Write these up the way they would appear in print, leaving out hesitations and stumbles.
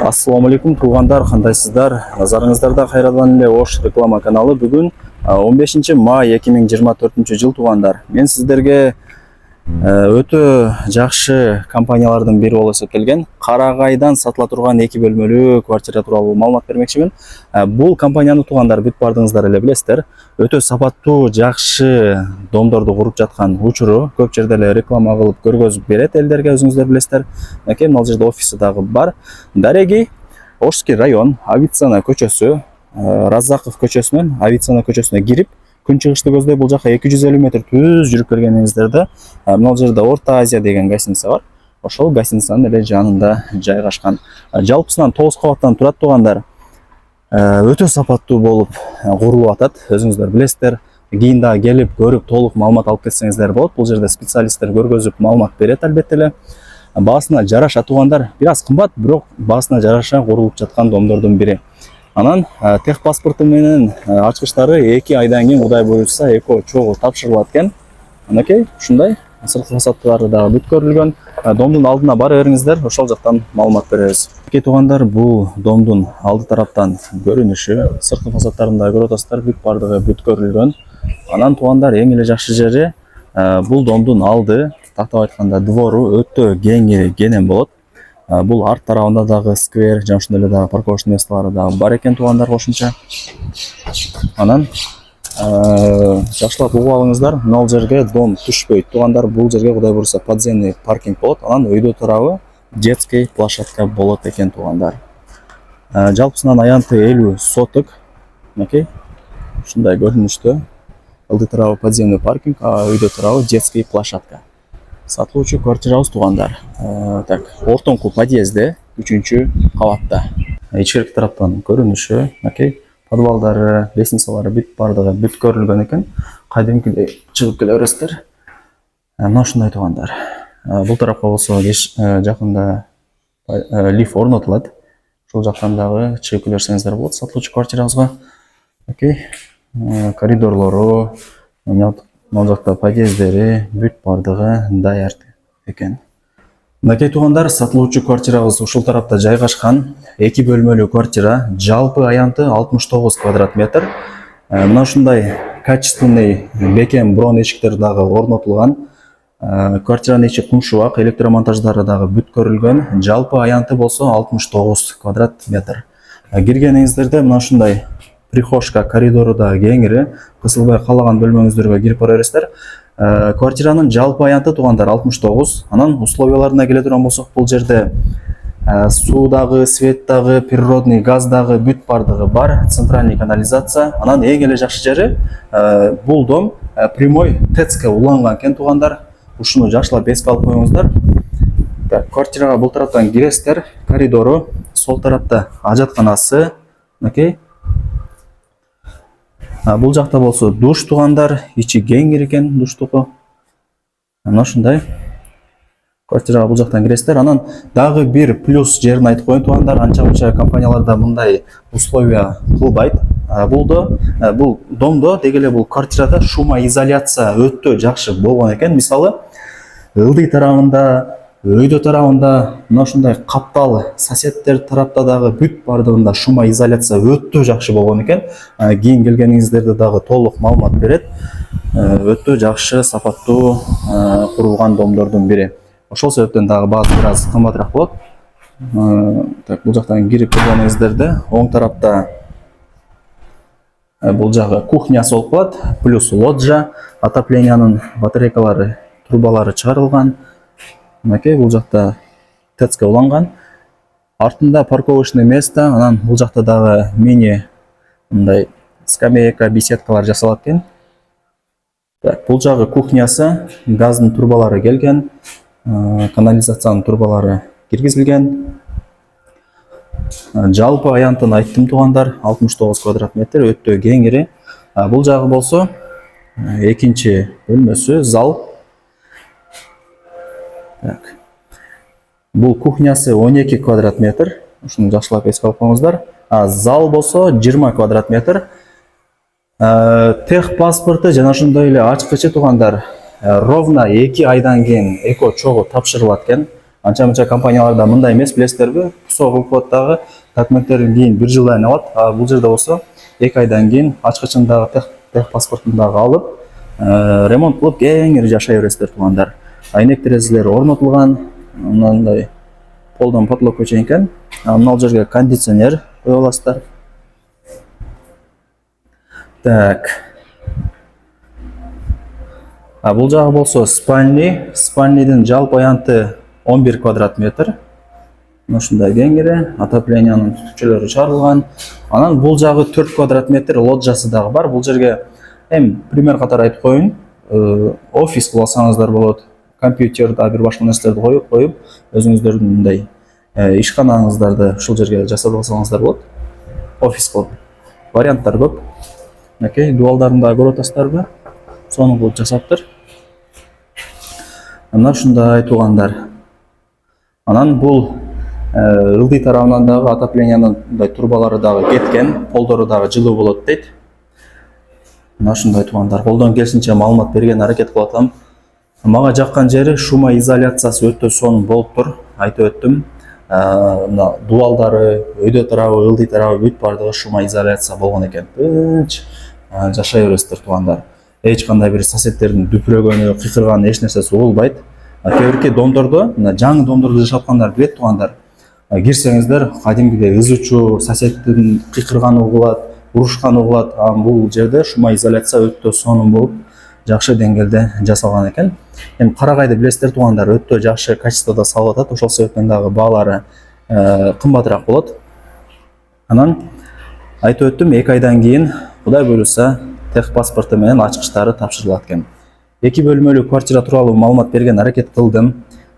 Ассаламу алейкум туғандар, қандайсыздар? Назарыңыздарда қайрадан эле Ош реклама каналы. Бүгін 15 май 2024 жыл туғандар. Мен сіздерге өтө жакшы компаниялардын бири болуп эсептелген Карагайдан сатыла турган 2 бөлмөлүү квартира тууралуу маалымат бермекчимин. Бул компанияны туғандар бүт бардыңыздар эле билесиздер. Өтө сапаттуу, жакшы домдорду куруп жаткан учуру көп жерде эле реклама кылып көргөзүп берет элдерге, өзүңүздөр билесиздер. Мына жерде офиси дагы бар. Дареги, Ошский район, Авицана көчөсү, Раззаков көчөсүнөн Авицана көчөсүнө кирип, күнчыгышты көздөй бул жака 250 метр түз жүрүп келгениңиздерде мына жерде Орто Азия деген гостиница бар. Ошол гостиницанын эле жанында жайгашкан. Жалпысынан 9 кабаттан турат туғандар. Өтө сапаттуу болуп курулуп атат, өзүңүздөр билесиздер. Кийин дагы келип көрүп толук маалымат алып кетсеңиздер болот. Бул жерде специалисттер көргөзүп маалымат берет албетте эле. Баасына жараша туғандар, бир аз кымбат, бирок баасына жараша курулуп жаткан домдордун бири. Анан тех паспорту менен ачкычтары 2 айдан кийин Кудай буйрса эко чогуу тапшырылат экен. Анакей, ушундай сырткы фасадтары дагы бүт көрүлгөн. Домдун алдына бара бериңиздер, ошол жактан маалымат беребиз. Туғандар, бул домдун алды тараптан көрүнүшү, сырткы фасадтарында көрүп атасыздар, бүт бардыгы бүт көрүлгөн. Анан туғандар, эң эле жакшы жери бул домдун алды, тактап айтканда двору өтө кеңем болот. Бул арт тарабында дагы сквер, жана ошондой эле дагы парковочный местолары дагы бар экен туғандар кошумча. Анан жакшылап угуп алыңыздар, мына жерге дом түшпөйт туғандар, бул жерге Кудай буйрса подземный паркинг болот. Анан өйдө тарабы детский площадка болот экен туғандар. Жалпысынан аянты 50 соток. Мынакей, ушундай көрүнүштө. Алды тарабы подземный паркинг, а өйдө тарабы детский площадка. Сатылуучу квартирабыз туғандар. Так, ортоңку подъезде 3-чү кабатта. Ичкерки тараптан көрүнүшү, мынакей, подвалдары, лестницалары бүт бардыгы бүт көрүлгөн экен. Кадимкидей чыгып келе бересиздер. Мына ушундай туғандар. Бул тарапка болсо жакында лифт орнотулат. Ошол жактан дагы чыгып келе берсеңиздер болот сатылуучу квартирабызга. Окей. Коридорлору, мына жакта подъездери бүт бардыгы даяр экен. Мынакей туғандар, сатылуучу квартирабыз ушул тарапта жайгашкан. 2 бөлмөлүү квартира, жалпы аянты 69 квадрат метр. Мына ушундай качественный бекем брон эшиктер дагы орнотулган. Квартиранын ичи кумшубак, электромонтаждары дагы бүт көрүлгөн. Жалпы аянты болсо 69 квадрат метр. Киргениңиздерде мына ушундай прихожка, коридору дагы кеңири, кысылбай каалаган бөлмөңүздөргө кирип бара бересиздер. Квартиранын жалпы аянты туғандар 69. Анан условияларына келе турган болсок, бул жерде суу дагы, свет дагы, природный газ дагы бүт бардыгы бар, центральный канализация. Анан эң эле жакшы жери бул дом прямой ТЭЦке уланган экен туғандар. Ушуну жакшылап эске алып коюңуздар. Квартирага бул тараптан киресиздер, коридору, сол тарапта ажатканасы, окей. Бул жакта болсо душ туғандар, ичи кеңир экен душтуку. Мына ушундай. Квартирага бул жактан киресиздер. Анан дагы бир плюс жерин айтып коеюн туғандар, анча-мынча компанияларда мындай условия кылбайт. Бул домдо деги эле бул квартирада шумоизоляция өтө жакшы болгон экен. Мисалы, ылдый тарабында, өйдө тарабында мына ушундай каптал, соседтер тарапта дагы бүт бардыгында шумоизоляция өтө жакшы болгон экен. Кийин келгениңиздерде дагы толук маалымат берет. Өтө жакшы, сапаттуу курулган домдордун бири. Ошол себептен дагы баасы бир аз кымбатыраак болот. Так, бул жактан кирип келгениңиздерде оң тарапта бул жагы кухнясы болуп калат, плюс лоджия, отоплениянын батарейкалары, трубалары чыгарылган. Мынакей, бул жакта ТЭЦке уланган. Артында парковочный место, анан бул жакта дагы мини мындай скамейка, беседкалар жасалат экен. Так, бул жагы кухнясы, газдын трубалары келген, канализациянын трубалары киргизилген. Жалпы аянтын айттым туғандар, 69 квадрат метр, өтө кеңири. Бул жагы болсо экинчи бөлмөсү, зал. Так. Бул кухнясы 12 квадрат метр. Ушуну жакшылап эске алып коюңуздар. Зал болсо 20 квадрат метр. Тех паспорту жана ошондой эле ачкычы туғандар ровно 2 айдан кийин эко чогуу тапшырылат экен. Анча-мынча компанияларда мындай эмес, билесиздерби? ПСО кылып коет дагы, документтерден кийин 1 жылдан алат. А бул жерде болсо 2 айдан кийин ачкычын дагы тех паспортун дагы алып, ремонт кылып кеңири жашай бересиздер туугандар. Айнек терезелери орнотулган, мындай полдон потолокко чейин экен. Мына жерге кондиционер кое аласыздар. Так. Бул жагы болсо спальный. Спальныйдын жалпы аянты 11 квадрат метр. Ушундай кеңири, отоплениянын түтүкчөлөрү чыгарылган. Анан бул жагы 4 квадрат метр лоджиясы дагы бар. Бул жерге пример катары айтып коеюн. Офис кылып алсаңыздар болот. Компьютер да бир башка нерселерди коюп, өзүңүздөрдүн мындай ишканаңыздарды ушул жерге жасап алсаңыздар болот. Офис кылып. Варианттар көп. Мынакей дуалдарын да көрүп атасыздарбы? Сону кылып жасаптыр. Мына ушундай туугандар. Анан бул ылдый тарабынан дагы отоплениянын мындай турбалары дагы кеткен, полдору дагы жылуу болот дейт. Мына ушундай туугандар. Колдон келишинче маалымат берген аракет кылып атам. Мага жаккан жери шумоизоляциясы өтө сонун болуп тур. Айтып өттүм. Мына дуалдары, өйдө тарабы, ылдый тарабы бүт бардыгы шумоизоляция болгон экен. Тынч жашай бересиздер туугандар. Эч кандай бир соседтердин дүпүрөгөнү, кыйкырганы эч нерсеси болбойт. Кээ бирки домдордо, мына жаңы домдордо жашап аткандар билет туугандар. Кирсеңиздер, кадимгидей ызычуу, соседтин кыйкырганы угулат, урушканы угулат. Бул жерде шумоизоляция өтө сонун болуп, жакшы деңгээлде жасалган экен. Эми карагайды билесиздер туугандар, өтө жакшы качестводо салып атат. Ошол себептен дагы баалары кымбатыраак болот. Анан айтып өттүм, 2 айдан кийин Кудай буйруса тех паспорту менен ачкычтары тапшырылат экен. 2 бөлмөлүү квартира тууралуу маалымат берген аракет кылдым.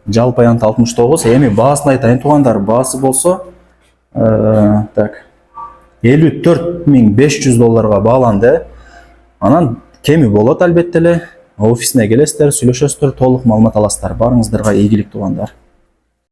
Жалпы аянты 69. Эми баасын айтайын туугандар. Баасы болсо 54.500 долларга бааланды. Анан кеми болот албетте эле. Офисине келесиздер, сүйлөшөсүздөр, толук маалымат аласыздар. Барыңыздарга ийгилик туугандар.